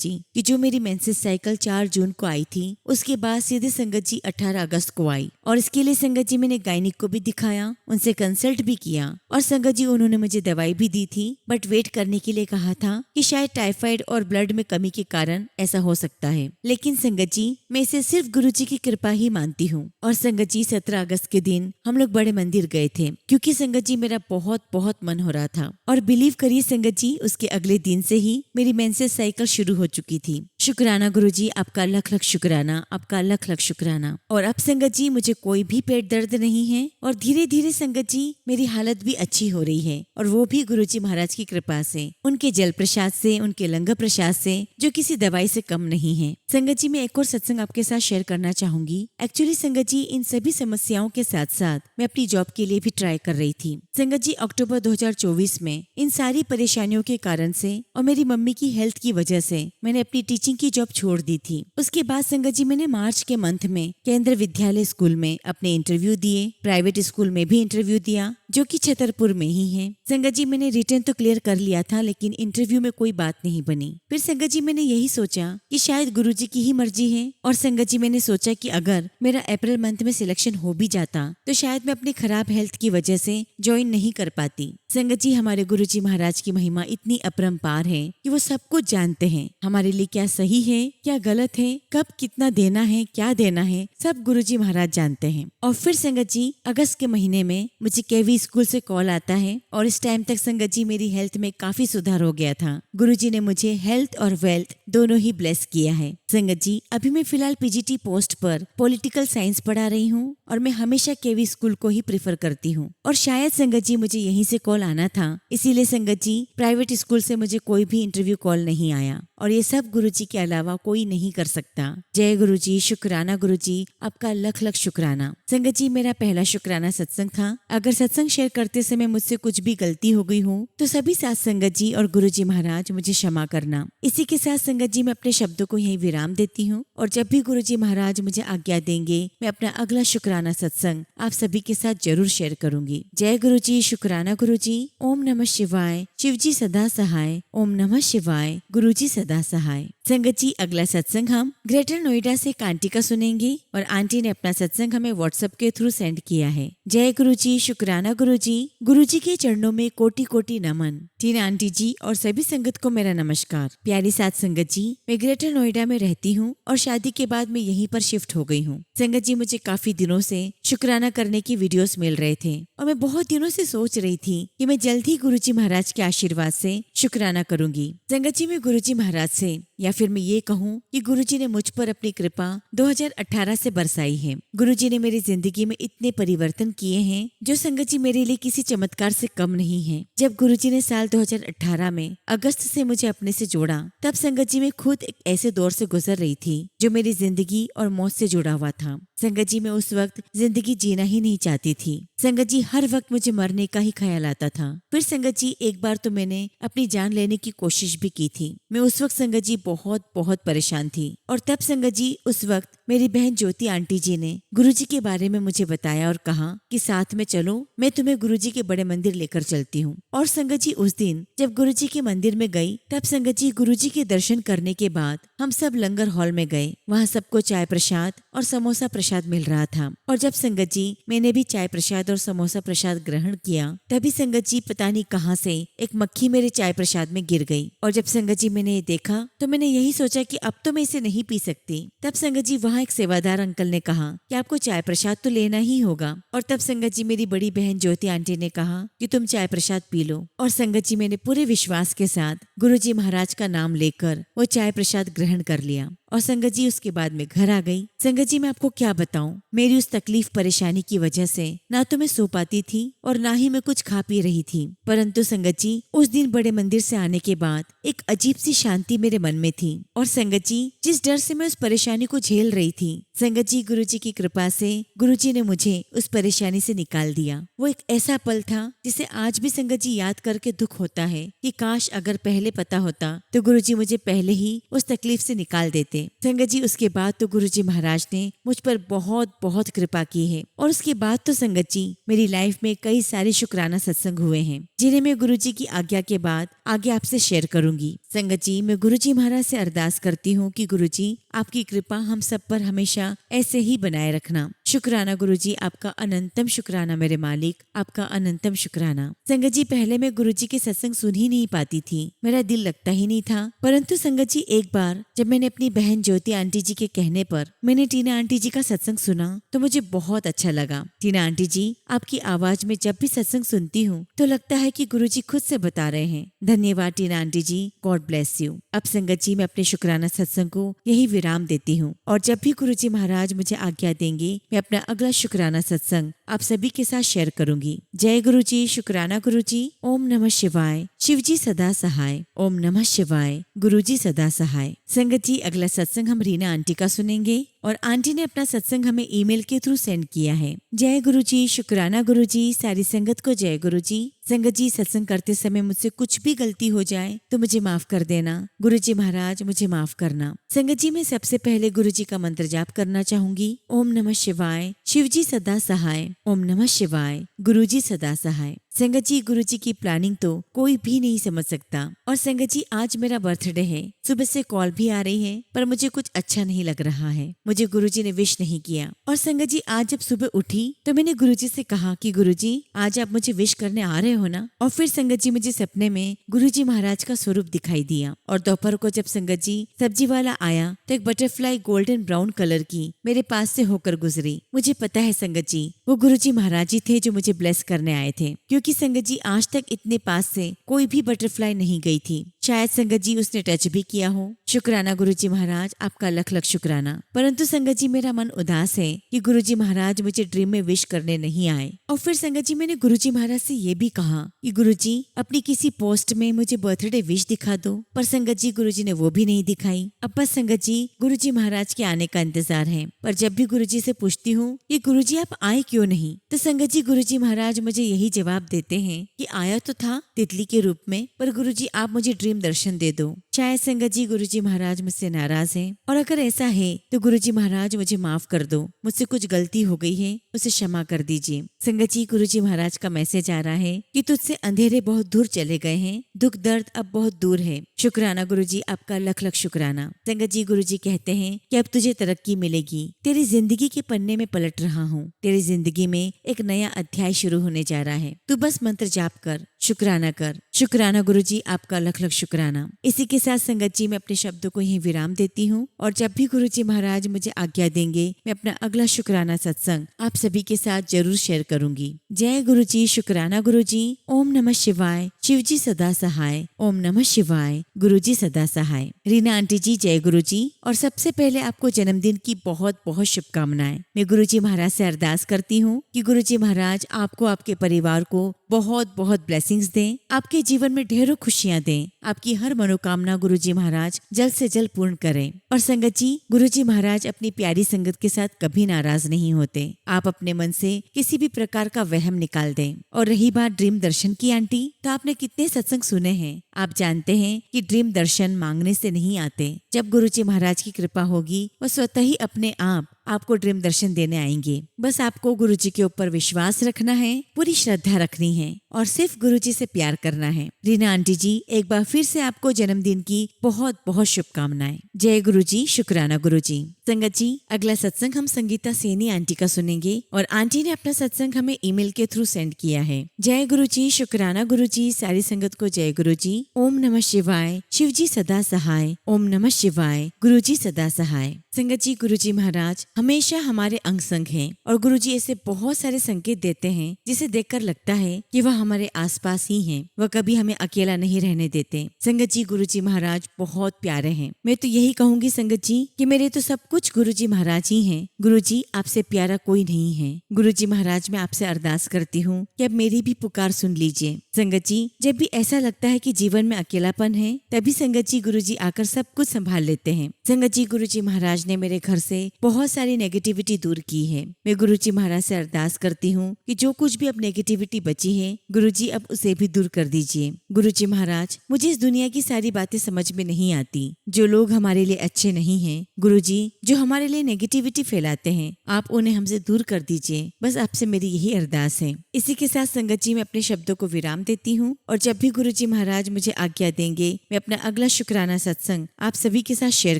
जी, कि जो मेरी मेंसेस साइकिल 4 जून को आई थी उसके बाद सीधे संगत जी 18 अगस्त को आई। और इसके लिए संगत जी मैंने गायनिक को भी दिखाया, उनसे कंसल्ट भी किया और संगत जी उन्होंने मुझे दवाई भी दी थी, बट वेट करने के लिए कहा था कि शायद टाइफाइड और ब्लड में कमी के कारण ऐसा हो सकता है। लेकिन संगत जी मैं इसे सिर्फ गुरुजी की कृपा ही मानती हूँ। और संगत जी 17 अगस्त के दिन हम लोग बड़े मंदिर गए थे क्योंकि संगत जी मेरा बहुत बहुत मन हो रहा था। और बिलीव करिए संगत जी उसके अगले दिन से ही मेरी मेंसेस साइकिल शुरू हो चुकी थी। शुक्राना गुरुजी, आपका लख लख शुक्राना, आपका लख लख शुक्राना। और अब संगत जी मुझे कोई भी पेट दर्द नहीं है और धीरे धीरे संगत जी मेरी हालत भी अच्छी हो रही है, और वो भी गुरुजी महाराज की कृपा से, उनके जल प्रसाद से, उनके लंगर प्रसाद से, जो किसी दवाई से कम नहीं है। संगत जी मैं एक और सत्संग आपके साथ शेयर करना चाहूंगी। एक्चुअली संगत जी इन सभी समस्याओं के साथ साथ मैं अपनी जॉब के लिए भी ट्राई कर रही थी। संगत जी अक्टूबर 2024 में इन सारी परेशानियों के कारण से और मेरी मम्मी की हेल्थ की वजह से मैंने अपनी टीचिंग की जॉब छोड़ दी थी। उसके बाद संगत जी मैंने मार्च के मंथ में केंद्र विद्यालय स्कूल में अपने इंटरव्यू दिए, प्राइवेट स्कूल में भी इंटरव्यू दिया जो कि छतरपुर में ही है। संगत जी मैंने रिटर्न तो क्लियर कर लिया था, लेकिन इंटरव्यू में कोई बात नहीं बनी। फिर संगत जी मैंने यही सोचा कि शायद गुरुजी की ही मर्जी है। और संगत जी मैंने सोचा कि अगर मेरा अप्रैल मंथ में सिलेक्शन हो भी जाता तो शायद मैं अपनी खराब हेल्थ की वजह से ज्वाइन नहीं कर पाती। संगत जी हमारे गुरुजी महाराज की महिमा इतनी अपरंपार है कि वो सब कुछ जानते हैं। हमारे लिए क्या सही है क्या गलत है, कब कितना देना है क्या देना है, सब गुरुजी महाराज जानते हैं। और फिर संगत जी अगस्त के महीने में मुझे केवी स्कूल से कॉल आता है और इस टाइम तक संगत जी मेरी हेल्थ में काफी सुधार हो गया था। गुरुजी ने मुझे हेल्थ और वेल्थ दोनों ही ब्लेस किया है। संगत जी अभी मैं फिलहाल पीजीटी पोस्ट पर पॉलिटिकल साइंस पढ़ा रही हूँ और मैं हमेशा केवी स्कूल को ही प्रेफर करती हूँ। और शायद संगत जी मुझे यहीं से कॉल आना था, इसीलिए संगत जी प्राइवेट स्कूल से मुझे कोई भी इंटरव्यू कॉल नहीं आया। और ये सब गुरुजी के अलावा कोई नहीं कर सकता। जय गुरुजी, शुक्राना गुरुजी, आपका लख लख शुक्राना। संगत जी मेरा पहला शुक्राना सत्संग था। अगर सत्संग शेयर करते समय मुझसे कुछ भी गलती हो गई हो तो सभी साथ संगत जी और गुरुजी महाराज मुझे क्षमा करना। इसी के साथ संगत जी मैं अपने शब्दों को यहीं विराम देती हूँ और जब भी गुरुजी महाराज मुझे आज्ञा देंगे मैं अपना अगला शुक्राना सत्संग आप सभी के साथ जरूर शेयर करूंगी। जय गुरुजी, शुक्राना गुरुजी। ओम नमः शिवाय। शिवजी सदा सहाय। ओम नमः शिवाय। गुरुजी सदा सहाय। संगत जी अगला सत्संग हम ग्रेटर नोएडा से एक आंटी का सुनेंगे और आंटी ने अपना सत्संग हमें व्हाट्सएप के थ्रू सेंड किया है। जय गुरुजी, शुक्राना गुरुजी। गुरुजी के चरणों में कोटि कोटि नमन। टीना आंटी जी और सभी संगत को मेरा नमस्कार। प्यारी साथ संगत जी मैं ग्रेटर नोएडा में रहती हूँ और शादी के बाद मैं यहीं पर शिफ्ट हो गई हूँ। संगत जी मुझे काफी दिनों से शुक्राना करने की वीडियोस मिल रहे थे और मैं बहुत दिनों से सोच रही थी कि मैं जल्द ही गुरुजी महाराज के आशीर्वाद से शुक्राना करूंगी। संगत जी मैं गुरुजी महाराज से या फिर मैं ये कहूँ कि गुरुजी ने मुझ पर अपनी कृपा 2018 से बरसाई है। गुरुजी ने मेरी जिंदगी में इतने परिवर्तन किए हैं जो संगत जी मेरे लिए किसी चमत्कार से कम नहीं है। जब गुरुजी ने साल 2018 में अगस्त से मुझे अपने से जोड़ा तब संगत जी मैं खुद एक ऐसे दौर से गुजर रही थी जो मेरी जिंदगी और मौत से जुड़ा हुआ था। संगत जी मैं उस वक्त जिंदगी जीना ही नहीं चाहती थी। संगत जी हर वक्त मुझे मरने का ही ख्याल आता था। फिर संगत जी एक बार तो मैंने अपनी जान लेने की कोशिश भी की थी। मैं उस वक्त संगत जी बहुत बहुत परेशान थी और तब संगत जी उस वक्त मेरी बहन ज्योति आंटी जी ने गुरुजी के बारे में मुझे बताया और कहा कि साथ में चलो, मैं तुम्हें गुरुजी के बड़े मंदिर लेकर चलती हूँ। और संगत जी उस दिन जब गुरुजी के मंदिर में गई तब संगत जी गुरुजी के दर्शन करने के बाद हम सब लंगर हॉल में गए। वहाँ सबको चाय प्रसाद और समोसा प्रसाद मिल रहा था और जब संगत जी मैंने भी चाय प्रसाद और समोसा प्रसाद ग्रहण किया तभी संगत जी पता नहीं कहाँ से एक मक्खी मेरे चाय प्रसाद में गिर गई। और जब संगत जी मैंने ये देखा तो मैंने यही सोचा कि अब तो मैं इसे नहीं पी सकती। तब संगत जी वहाँ एक सेवादार अंकल ने कहा कि आपको चाय प्रसाद तो लेना ही होगा। और तब संगत जी मेरी बड़ी बहन ज्योति आंटी ने कहा कि तुम चाय प्रसाद पी लो। और संगत जी मैंने पूरे विश्वास के साथ गुरुजी महाराज का नाम लेकर वो चाय प्रसाद ग्रहण कर लिया। और संगत जी उसके बाद में घर आ गई। संगत जी मैं आपको क्या बताऊं, मेरी उस तकलीफ परेशानी की वजह से ना तो मैं सो पाती थी और ना ही मैं कुछ खा पी रही थी। परंतु संगत जी उस दिन बड़े मंदिर से आने के बाद एक अजीब सी शांति मेरे मन में थी। और संगत जी जिस डर से मैं उस परेशानी को झेल रही थी, संगत जी गुरुजी की कृपा से गुरुजी ने मुझे उस परेशानी से निकाल दिया। वो एक ऐसा पल था जिसे आज भी संगत जी याद करके दुख होता है कि काश अगर पहले पता होता तो गुरुजी मुझे पहले ही उस तकलीफ से निकाल देते। संगत जी उसके बाद तो गुरुजी महाराज ने मुझ पर बहुत बहुत कृपा की है। और उसके बाद तो संगत जी मेरी लाइफ में कई सारे शुक्राना सत्संग हुए हैं जिन्हें मैं गुरुजी की आज्ञा के बाद आगे आपसे शेयर करूंगी। संगत जी मैं गुरुजी महाराज से अरदास करती हूँ कि गुरुजी आपकी कृपा हम सब पर हमेशा ऐसे ही बनाए रखना। शुक्राना गुरुजी, आपका अनंतम शुक्राना मेरे मालिक, आपका अनंतम शुक्राना। संगत जी पहले मैं गुरुजी के सत्संग सुन ही नहीं पाती थी, मेरा दिल लगता ही नहीं था। परंतु संगत जी एक बार जब मैंने अपनी बहन ज्योति आंटी जी के कहने पर मैंने टीना आंटी जी का सत्संग सुना तो मुझे बहुत अच्छा लगा। टीना आंटी जी आपकी आवाज में जब भी सत्संग सुनती हूँ तो लगता है कि गुरुजी खुद से बता रहे हैं। धन्यवाद Tina aunty ji, god bless you. अब संगत जी मैं अपने शुक्राना सत्संग को यही विराम देती हूँ और जब भी गुरुजी महाराज मुझे आज्ञा देंगे मैं अपना अगला शुक्राना सत्संग आप सभी के साथ शेयर करूंगी। जय गुरुजी, शुक्राना गुरुजी। ओम नमः शिवाय। शिवजी सदा सहाय। ओम नमः शिवाय। गुरुजी सदा सहाय। संगत जी अगला सत्संग हम रीना आंटी का सुनेंगे और आंटी ने अपना सत्संग हमें ईमेल के थ्रू सेंड किया है। जय गुरुजी, शुक्राना गुरुजी, सारी संगत को जय गुरुजी। संगत जी सत्संग करते समय मुझसे कुछ भी गलती हो जाए तो मुझे माफ कर देना। गुरुजी महाराज मुझे माफ करना। संगत जी मैं सबसे पहले गुरुजी का मंत्र जाप करना चाहूंगी। ओम नमः शिवाय। शिवजी सदा सहाय। ओम नमः शिवाय। गुरुजी सदा सहाय। संगत जी गुरुजी की प्लानिंग तो कोई भी नहीं समझ सकता। और संगत जी आज मेरा बर्थडे है, सुबह से कॉल भी आ रही है पर मुझे कुछ अच्छा नहीं लग रहा है, मुझे गुरुजी ने विश नहीं किया। और संगत जी आज जब सुबह उठी तो मैंने गुरुजी से कहा कि गुरुजी आज आप मुझे विश करने आ रहे हो ना। और फिर संगत जी मुझे सपने में गुरुजी महाराज का स्वरूप दिखाई दिया। और दोपहर को जब संगत जी सब्जी वाला आया तो एक बटरफ्लाई गोल्डन ब्राउन कलर की मेरे पास से होकर गुजरी। मुझे पता है संगत जी वो गुरुजी महाराज ही थे जो मुझे ब्लेस करने आए थे, क्योंकि संगत जी आज तक इतने पास से कोई भी बटरफ्लाई नहीं गई थी। शायद संगत जी उसने टच भी किया हो। शुक्राना गुरुजी महाराज, आपका लख लख शुक्राना। परंतु संगत जी मेरा मन उदास है कि गुरुजी महाराज मुझे ड्रीम में विश करने नहीं आए। और फिर संगत जी मैंने गुरुजी महाराज से ये भी कहा कि गुरुजी अपनी किसी पोस्ट में मुझे बर्थडे विश दिखा दो, पर संगत जी गुरुजी ने वो भी नहीं दिखाई। अब बस संगत जी गुरुजी महाराज के आने का इंतजार है। पर जब भी गुरुजी से पूछती हूँ कि गुरुजी आप आए क्यों नहीं, तो संगत जी गुरुजी महाराज मुझे यही जवाब देते हैं कि आया तो था तितली के रूप में, पर गुरुजी आप मुझे ड्रीम दर्शन दे दो। शायद संगत जी गुरुजी महाराज मुझसे नाराज हैं, और अगर ऐसा है तो गुरुजी महाराज मुझे माफ कर दो, मुझसे कुछ गलती हो गई है, उसे क्षमा कर दीजिए। संगत जी गुरुजी महाराज का मैसेज आ रहा है कि तुझसे अंधेरे बहुत दूर चले गए हैं, दुख दर्द अब बहुत दूर है। शुक्राना गुरुजी, आपका लख लख शुक्राना। संगत जी गुरुजी कहते हैं कि अब तुझे तरक्की मिलेगी, तेरी जिंदगी के पन्ने में पलट रहा हूँ, तेरी जिंदगी में एक नया अध्याय शुरू होने जा रहा है, तू बस मंत्र जाप कर, शुक्राना कर। शुक्राना गुरुजी, आपका लख लख शुक्राना। इसी के साथ संगत जी मैं अपने शब्दों को यहीं विराम देती हूँ और जब भी गुरुजी महाराज मुझे आज्ञा देंगे मैं अपना अगला शुक्राना सत्संग आप सभी के साथ जरूर शेयर करूंगी। जय गुरुजी, शुक्राना गुरुजी। ओम नमः शिवाय। शिवजी सदा सहाय। ओम नमः शिवाय। गुरुजी सदा सहाय। रीना आंटी जी जय गुरुजी। और सबसे पहले आपको जन्मदिन की बहुत बहुत शुभकामनाएं। मैं गुरुजी महाराज से अरदास करती हूँ कि गुरुजी महाराज आपको, आपके परिवार को बहुत बहुत ब्लेसिंग्स दें, आपके जीवन में ढेरों खुशियां दें, आपकी हर मनोकामना गुरुजी महाराज जल्द से जल्द पूर्ण करें। और संगत जी गुरुजी महाराज अपनी प्यारी संगत के साथ कभी नाराज नहीं होते। आप अपने मन से किसी भी प्रकार का वहम निकाल दें। और रही बात ड्रीम दर्शन की आंटी, तो आपने आपने कितने सत्संग सुने हैं। आप जानते हैं कि ड्रीम दर्शन मांगने से नहीं आते। जब गुरुजी महाराज की कृपा होगी वो स्वतः ही अपने आप आपको ड्रीम दर्शन देने आएंगे। बस आपको गुरुजी के ऊपर विश्वास रखना है, पूरी श्रद्धा रखनी है और सिर्फ गुरुजी से प्यार करना है। रीना आंटी जी, एक बार फिर से आपको जन्मदिन की बहुत बहुत शुभकामनाएं। जय गुरुजी, शुक्राना गुरुजी। संगत जी, अगला सत्संग हम संगीता सेनी आंटी का सुनेंगे और आंटी ने अपना सत्संग हमें ईमेल के थ्रू सेंड किया है। जय गुरुजी, शुक्राना गुरुजी। सारी संगत को जय गुरुजी। ओम नमः शिवाय। शिवजी सदा सहाय। ओम नमः शिवाय। गुरुजी सदा सहाय। संगत जी, गुरुजी महाराज हमेशा हमारे अंग संग हैं और गुरुजी ऐसे बहुत सारे संकेत देते हैं जिसे देखकर लगता है कि वह हमारे आसपास ही हैं। वह कभी हमें अकेला नहीं रहने देते। संगत जी, गुरुजी महाराज बहुत प्यारे हैं। मैं तो यही कहूंगी संगत जी कि मेरे तो सब कुछ गुरुजी महाराज ही हैं। गुरुजी, आपसे प्यारा कोई नहीं है। गुरुजी महाराज, मैं आपसे अरदास करती हूँ कि अब मेरी भी पुकार सुन लीजिए। संगत जी, जब भी ऐसा लगता है कि जीवन में अकेलापन है, तभी संगत जी गुरुजी आकर सब कुछ संभाल लेते हैं। संगत जी, गुरुजी महाराज ने मेरे घर से बहुत सारी नेगेटिविटी दूर की है। मैं गुरुजी महाराज से अरदास करती हूँ कि जो कुछ भी अब नेगेटिविटी बची है, गुरुजी अब उसे भी दूर कर दीजिए। गुरुजी महाराज, मुझे इस दुनिया की सारी बातें समझ में नहीं आती। जो लोग हमारे लिए अच्छे नहीं हैं, गुरुजी, जो हमारे लिए नेगेटिविटी फैलाते हैं, आप उन्हें हमसे दूर कर दीजिए। बस आपसे मेरी यही अरदास है। इसी के साथ संगत जी, मैं अपने शब्दों को विराम देती हूँ और जब भी गुरुजी महाराज मुझे आज्ञा देंगे, मैं अपना अगला शुक्राना सत्संग आप सभी के साथ शेयर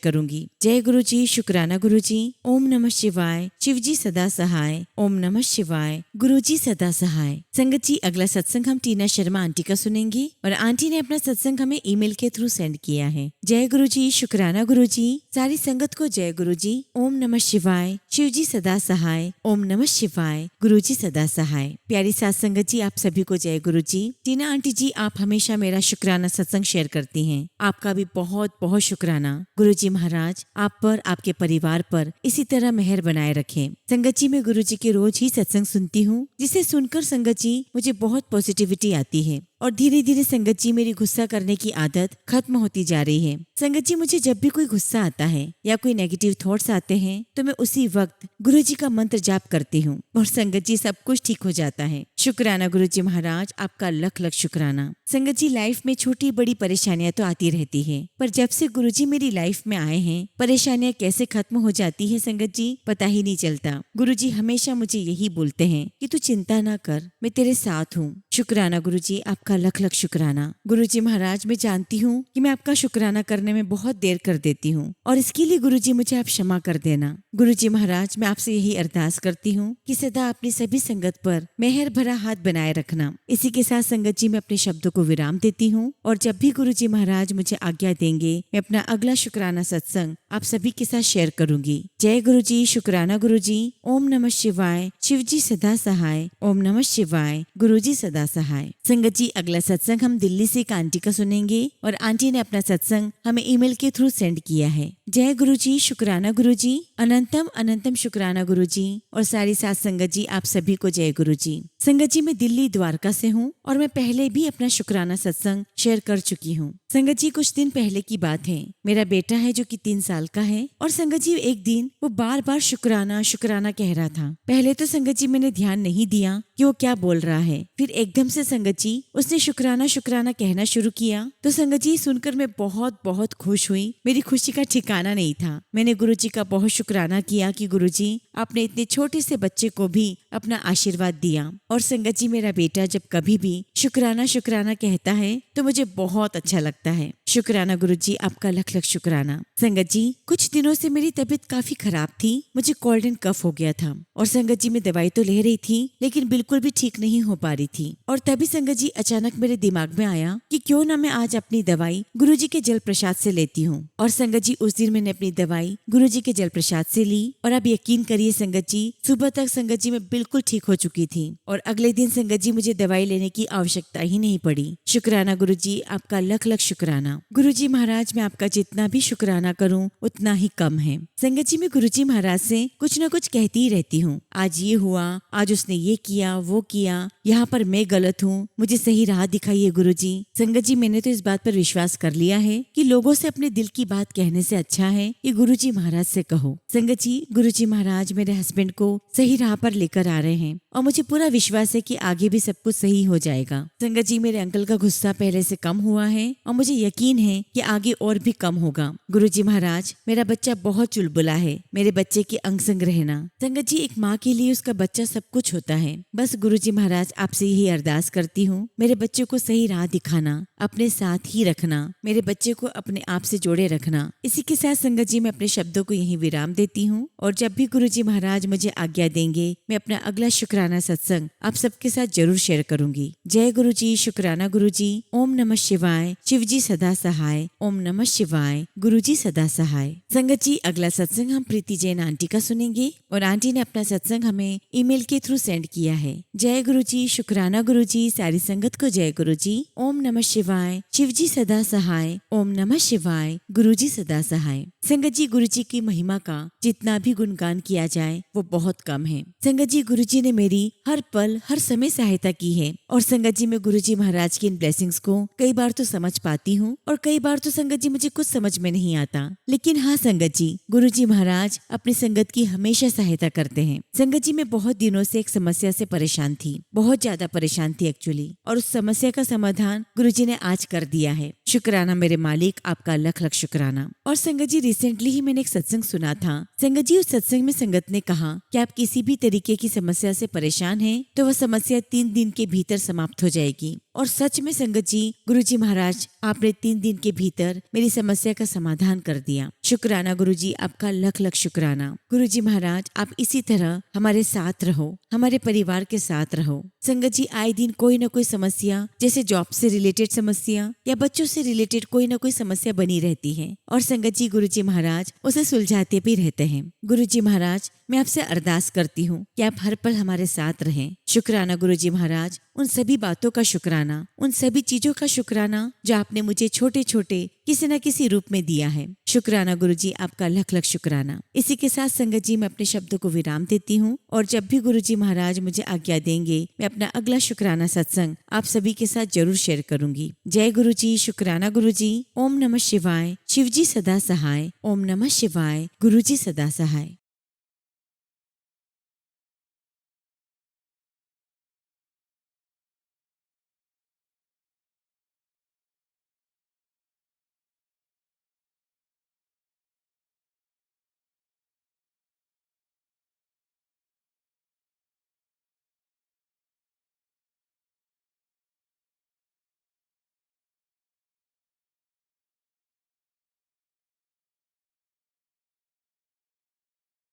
करूंगी। जय गुरुजी, शुक्राना गुरुजी। ओम नमः शिवाय। शिवजी सदा सहाय। ओम नमः शिवाय। गुरुजी सदा सहाय। संगत जी, अगला सत्संग हम टीना शर्मा आंटी का सुनेंगे और आंटी ने अपना सत्संग हमें ईमेल के थ्रू सेंड किया है। जय गुरुजी, शुक्राना गुरुजी। सारी संगत को जय गुरुजी। ओम नमः शिवाय। शिवजी सदा सहाय। ओम नमः शिवाय। गुरुजी सदा सहाय। प्यारी साथ संगत जी, आप सभी को जय गुरुजी। टीना आंटी जी, आप हमेशा मेरा शुक्राना सत्संग शेयर करती हैं। आपका भी बहुत बहुत शुक्राना। गुरुजी महाराज आप पर, आपके परिवार पर इसी तरह मेहर बनाए रखें। संगत जी, मैं गुरुजी के रोज ही सत्संग सुनती हूँ, जिसे सुनकर संगत जी मुझे बहुत पॉजिटिविटी आती है और धीरे धीरे संगत जी मेरी गुस्सा करने की आदत खत्म होती जा रही है। संगत जी, मुझे जब भी कोई गुस्सा आता है या कोई नेगेटिव थॉट्स आते हैं, तो मैं उसी वक्त गुरुजी का मंत्र जाप करती हूँ और संगत जी सब कुछ ठीक हो जाता है। शुक्राना गुरुजी महाराज, आपका लख लख शुक्राना। संगत जी, लाइफ में छोटी बड़ी परेशानियां तो आती रहती है, पर जब से गुरुजी मेरी लाइफ में आए हैं, परेशानियां कैसे खत्म हो जाती है संगत जी, पता ही नहीं चलता। गुरुजी हमेशा मुझे यही बोलते हैं कि तू चिंता ना कर, मैं तेरे साथ हूँ। शुक्राना गुरुजी, आपका लख लख शुक्राना। गुरुजी महाराज, मैं जानती हूँ कि मैं आपका शुक्राना करने में बहुत देर कर देती हूँ और इसके लिए गुरुजी मुझे आप क्षमा कर देना। गुरुजी महाराज, मैं आपसे यही अरदास करती हूँ कि सदा अपनी सभी संगत पर मेहर भरा हाथ बनाए रखना। इसी के साथ संगत जी, मैं अपने शब्दों को विराम देती हूँ और जब भी गुरुजी महाराज मुझे आज्ञा देंगे, मैं अपना अगला शुक्राना सत्संग आप सभी के साथ शेयर करूंगी। जय गुरुजी, शुक्राना गुरुजी। ओम नमः शिवाय। शिवजी सदा सहाय। ओम नमः शिवाय। गुरुजी सदा सहाय। संगत जी, अगला सत्संग हम दिल्ली से एक आंटी का सुनेंगे और आंटी ने अपना सत्संग हमें ईमेल के थ्रू सेंड किया है। जय गुरुजी, शुक्राना गुरुजी। अनंतम अनंतम शुक्राना गुरुजी और सारी साथ संगत जी, आप सभी को जय गुरुजी। संगत जी, मैं दिल्ली द्वारका से हूँ और मैं पहले भी अपना शुक्राना सत्संग शेयर कर चुकी हूँ। संगत जी, कुछ दिन पहले की बात है, मेरा बेटा है जो कि 3 साल का है और संगत जी एक दिन वो बार बार शुक्राना शुक्राना कह रहा था। पहले तो संगत जी मैंने ध्यान नहीं दिया कि वो क्या बोल रहा है, फिर एकदम से संगत जी उसने शुक्राना शुक्राना कहना शुरू किया तो संगत जी सुनकर मैं बहुत बहुत खुश हुई। मेरी खुशी का ठिकाना नहीं था। मैंने गुरुजी का बहुत शुक्राना किया कि गुरुजी आपने इतने छोटे से बच्चे को भी अपना आशीर्वाद दिया। और संगत जी, मेरा बेटा जब कभी भी शुक्राना शुक्राना कहता है तो मुझे बहुत अच्छा लगता है। शुक्राना गुरुजी, आपका लख लख शुक्राना। संगत जी, कुछ दिनों से मेरी तबीयत काफी खराब थी, मुझे कोल्ड एंड कफ हो गया था और संगत जी मैं दवाई तो ले रही थी लेकिन बिल्कुल भी ठीक नहीं हो पा रही थी। और तभी संगत जी अचानक मेरे दिमाग में आया कि क्यों ना मैं आज अपनी दवाई गुरुजी के जल प्रसाद से लेती हूँ। और संगत जी उस दिन मैंने अपनी दवाई गुरुजी के जल प्रसाद से ली और अब यकीन करिए संगत जी, सुबह तक संगत जी मैं बिल्कुल ठीक हो चुकी थी और अगले दिन संगत जी मुझे दवाई लेने की आवश्यकता ही नहीं पड़ी। शुक्राना गुरुजी, आपका लख लख शुक्राना। गुरुजी महाराज, मैं आपका जितना भी शुक्राना करूं उतना ही कम है। संगत जी, मैं गुरुजी महाराज से कुछ न कुछ कहती ही रहती हूँ। आज ये हुआ, आज उसने ये किया वो किया, यहाँ पर मैं गलत हूँ, मुझे सही राह दिखाइए गुरुजी। संगत जी, मैंने तो इस बात पर विश्वास कर लिया है कि लोगों से अपने दिल की बात कहने से अच्छा है कि गुरुजी महाराज से कहो। संगत जी, गुरुजी महाराज मेरे हस्बैंड को सही राह पर लेकर आ रहे हैं और मुझे पूरा विश्वास है कि आगे भी सब कुछ सही हो जाएगा। संगत जी, मेरे अंकल का गुस्सा पहले से कम हुआ है और मुझे यकीन है कि आगे और भी कम होगा। गुरुजी महाराज, मेरा बच्चा बहुत चुलबुला है, मेरे बच्चे की अंग संग रहना। संगत जी, एक माँ के लिए उसका बच्चा सब कुछ होता है। बस गुरुजी महाराज, आपसे यही अरदास करती हूँ, मेरे बच्चे को सही राह दिखाना, अपने साथ ही रखना, मेरे बच्चे को अपने आप से जोड़े रखना। इसी के साथ संगत जी, मैं अपने शब्दों को यहीं विराम देती हूँ और जब भी गुरुजी महाराज मुझे आज्ञा देंगे, मैं अपना अगला शुक्राना सत्संग आप सबके साथ जरूर शेयर करूंगी। जय गुरुजी, शुक्राना गुरुजी। ओम नमः शिवाय। शिवजी सदा सहाय। ओम नमः शिवाय। गुरुजी सदा सहाय। संगत जी, अगला सत्संग हम प्रीति जैन आंटी का सुनेंगे और आंटी ने अपना सत्संग हमें ईमेल के थ्रू सेंड किया है। जय गुरुजी, शुक्राना गुरुजी। सारी संगत को जय गुरुजी। ओम नमः शिवाय। शिवजी सदा सहाय। ओम नमः शिवाय। गुरुजी सदा सहाय। संगत जी, गुरुजी की महिमा का जितना भी गुणगान किया जाए वो बहुत कम है। संगत जी, गुरुजी ने मेरी हर पल हर समय सहायता की है और संगत जी, मैं गुरुजी महाराज की इन ब्लेसिंग्स को कई बार तो समझ पाती हूँ और कई बार तो संगत जी मुझे कुछ समझ में नहीं आता। लेकिन हाँ संगत जी, गुरुजी महाराज अपनी संगत की हमेशा सहायता करते हैं। संगत जी, मैं बहुत दिनों से एक समस्या से परेशान थी, बहुत ज्यादा परेशान थी एक्चुअली, और उस समस्या का समाधान गुरुजी ने आज कर दिया है। शुक्राना मेरे मालिक, आपका लख लख शुक्राना। और संगत जी, रिसेंटली ही मैंने एक सत्संग सुना था। संगत जी, उस सत्संग में संगत ने कहा कि आप किसी भी तरीके की समस्या से परेशान हैं तो वह समस्या 3 दिन के भीतर समाप्त हो जाएगी। और सच में संगत जी, गुरुजी महाराज आपने 3 दिन के भीतर मेरी समस्या का समाधान कर दिया। शुक्राना गुरुजी, आपका लख लख शुक्राना। गुरुजी महाराज, आप इसी तरह हमारे साथ रहो, हमारे परिवार के साथ रहो। संगत जी, आए दिन कोई ना कोई समस्या, जैसे जॉब से रिलेटेड समस्या या बच्चों से रिलेटेड कोई ना कोई समस्या बनी रहती है और संगत जी, गुरुजी महाराज उसे सुलझाते भी रहते हैं। गुरुजी महाराज, मैं आपसे अरदास करती हूँ कि आप हर पल हमारे साथ रहें। शुक्राना गुरुजी महाराज, उन सभी बातों का शुक्राना, उन सभी चीजों का शुक्राना जो आपने मुझे छोटे छोटे किसी न किसी रूप में दिया है। शुक्राना गुरुजी, आपका लख लख शुक्राना। इसी के साथ संगत जी, मैं अपने शब्दों को विराम देती हूँ और जब भी गुरुजी महाराज मुझे आज्ञा देंगे, मैं अपना अगला शुक्राना सत्संग आप सभी के साथ जरूर शेयर करूंगी। जय गुरुजी, शुक्राना गुरुजी। ओम नमः शिवाय। शिवजी सदा सहाय। ओम नमः शिवाय। गुरुजी सदा सहाय।